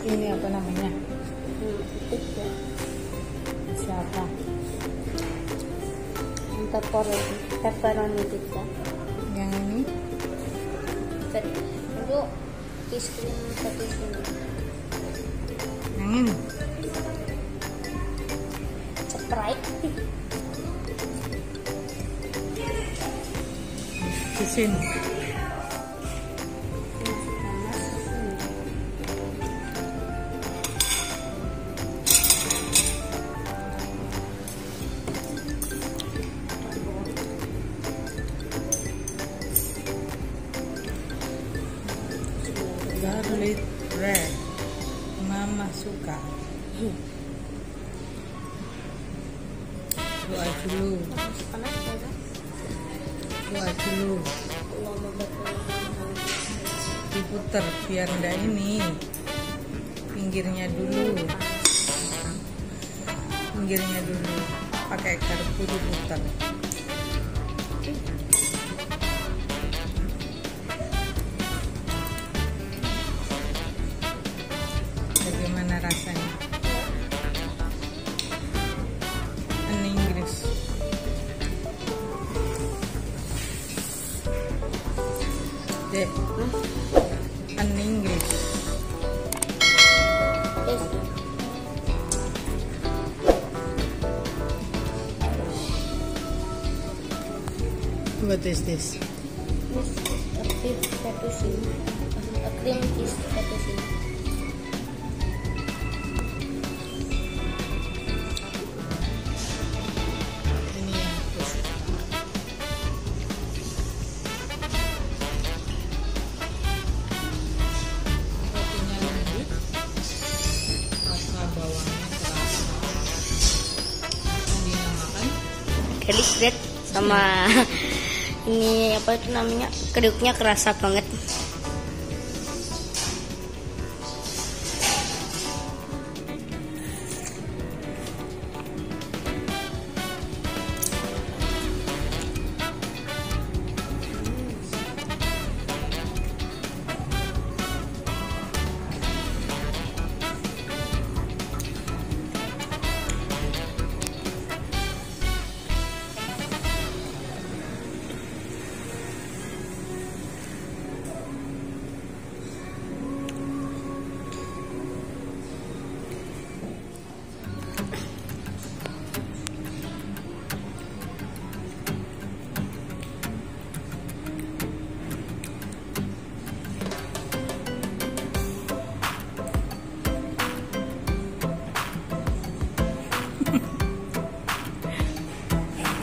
Ini apa namanya? Pizza. Siapa? Pepperoni pizza. Yang ini? Itu es krim satu sini. Yang ini? Sprite. Di sini. Garlic bread, mama suka. Doa dulu, doa dulu. Diputer biar enggak ini. Pinggirnya dulu. Pinggirnya dulu. Pakai garpu diputer. Bagaimana rasanya? An Inggris. Dek, an Inggris. What is this? A beef fettuccine. A cream cheese fettuccine. Ini yang aku suka. Rotinya lembut, rasa bawangnya terasa. Yang dinamakan Garlic bread sama ini apa itu namanya, keduknya kerasa banget.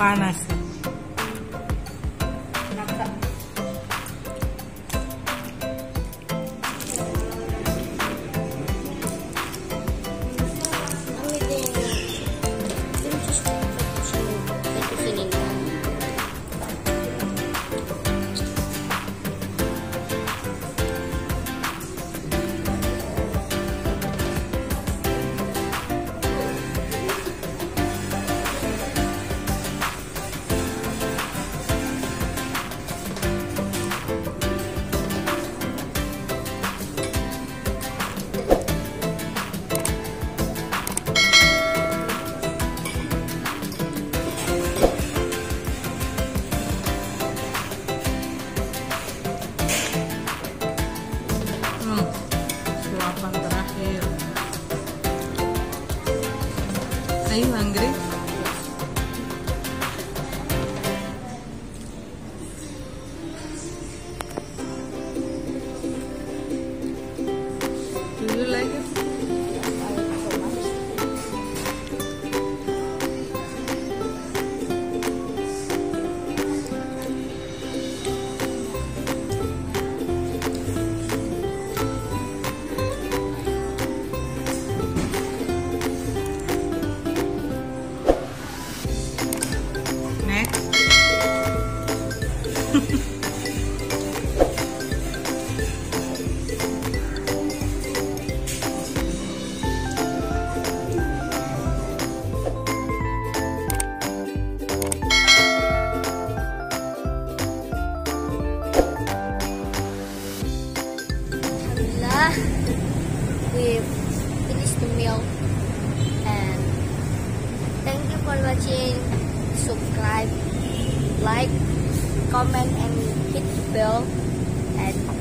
panas. Suapan terakhir. Ayo anggrek. Dulu lagi.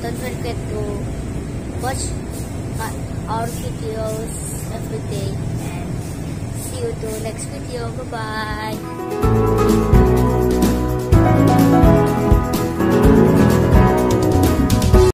don't forget to watch our videos every day, and see you to next video. Bye bye.